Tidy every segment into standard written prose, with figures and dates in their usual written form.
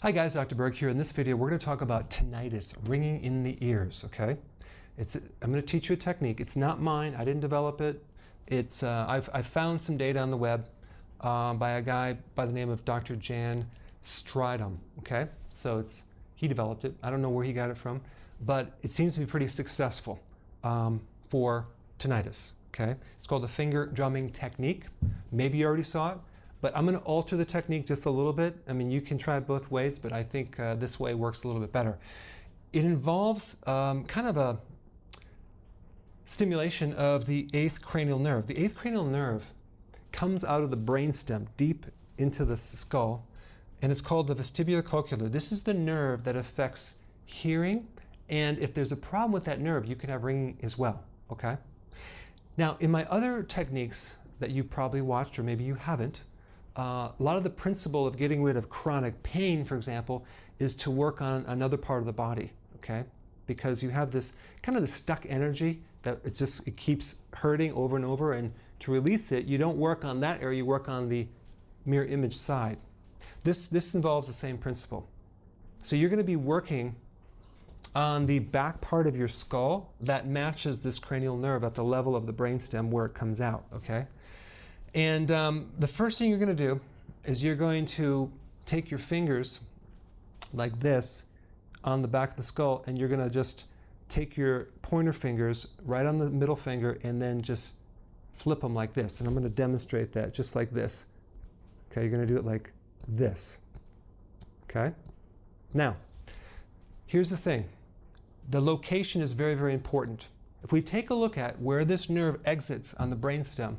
Hi guys, Dr. Berg here. In this video, we're going to talk about tinnitus, ringing in the ears, okay? I'm going to teach you a technique. It's not mine. I didn't develop it. I've found some data on the web by a guy by the name of Dr. Jan Stridham, okay? So he developed it. I don't know where he got it from, but it seems to be pretty successful for tinnitus, okay? It's called the finger drumming technique. Maybe you already saw it. But I'm going to alter the technique just a little bit. I mean, you can try it both ways, but I think this way works a little bit better. It involves kind of a stimulation of the 8th cranial nerve. The 8th cranial nerve comes out of the brainstem deep into the skull, and it's called the vestibulocochlear. This is the nerve that affects hearing, and if there's a problem with that nerve, you can have ringing as well, okay? Now, in my other techniques that you probably watched, or maybe you haven't, a lot of the principle of getting rid of chronic pain, for example, is to work on another part of the body, okay? Because you have this kind of the stuck energy that it keeps hurting over and over, and to release it, you don't work on that area, you work on the mirror image side. This involves the same principle. So you're going to be working on the back part of your skull that matches this cranial nerve at the level of the brainstem where it comes out, okay? And the first thing you're going to do is you're going to take your fingers like this on the back of the skull, and you're going to just take your pointer fingers right on the middle finger and then just flip them like this. And I'm going to demonstrate that just like this. Okay, you're going to do it like this. Okay? Now, here's the thing. The location is very, very important. If we take a look at where this nerve exits on the brainstem,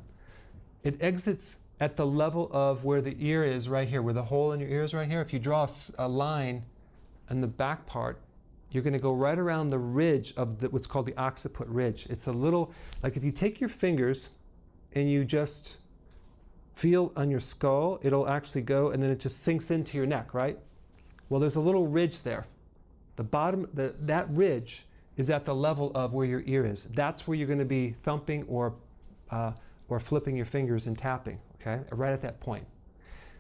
it exits at the level of where the ear is right here, where the hole in your ear is right here. If you draw a line in the back part, you're going to go right around the ridge of what's called the occiput ridge. It's a little, like if you take your fingers and you just feel on your skull, it'll actually go and then it just sinks into your neck, right? Well, there's a little ridge there. The bottom, that ridge is at the level of where your ear is. That's where you're going to be thumping or flipping your fingers and tapping, okay? Right at that point.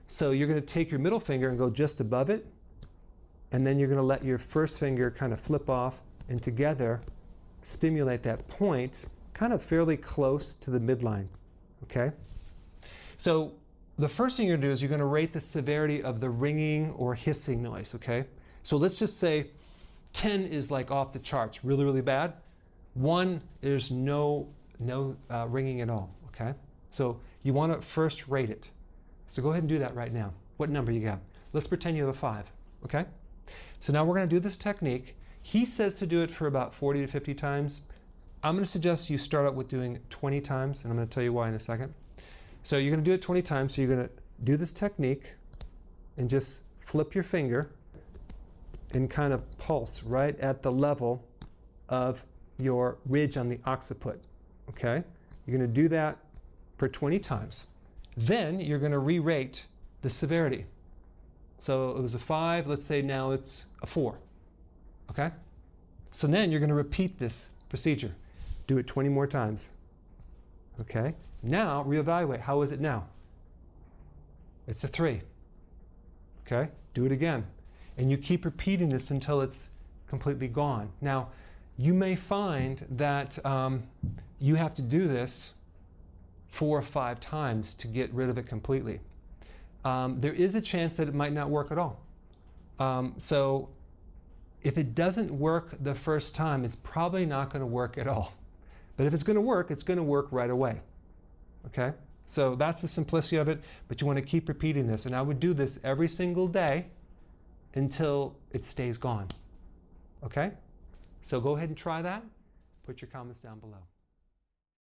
So you're going to take your middle finger and go just above it, and then you're going to let your first finger kind of flip off, and together stimulate that point kind of fairly close to the midline, okay? So the first thing you're going to do is you're going to rate the severity of the ringing or hissing noise, okay? So let's just say 10 is like off the charts, really, really bad. 1, there's no ringing at all. Okay, so you want to first rate it. So go ahead and do that right now. What number you got? Let's pretend you have a 5. Okay, so now we're going to do this technique. He says to do it for about 40 to 50 times. I'm going to suggest you start out with doing 20 times, and I'm going to tell you why in a second. So you're going to do it 20 times. So you're going to do this technique and just flip your finger and kind of pulse right at the level of your ridge on the occiput. Okay, you're going to do that for 20 times. Then you're going to re-rate the severity. So it was a 5, let's say now it's a 4. Okay? So then you're going to repeat this procedure. Do it 20 more times. Okay? Now reevaluate. How is it now? It's a 3. Okay? Do it again. And you keep repeating this until it's completely gone. Now, you may find that you have to do this 4 or 5 times to get rid of it completely. There is a chance that it might not work at all. So if it doesn't work the first time, it's probably not going to work at all. But if it's going to work right away. Okay? So that's the simplicity of it, but you want to keep repeating this. And I would do this every single day until it stays gone. Okay? So go ahead and try that. Put your comments down below.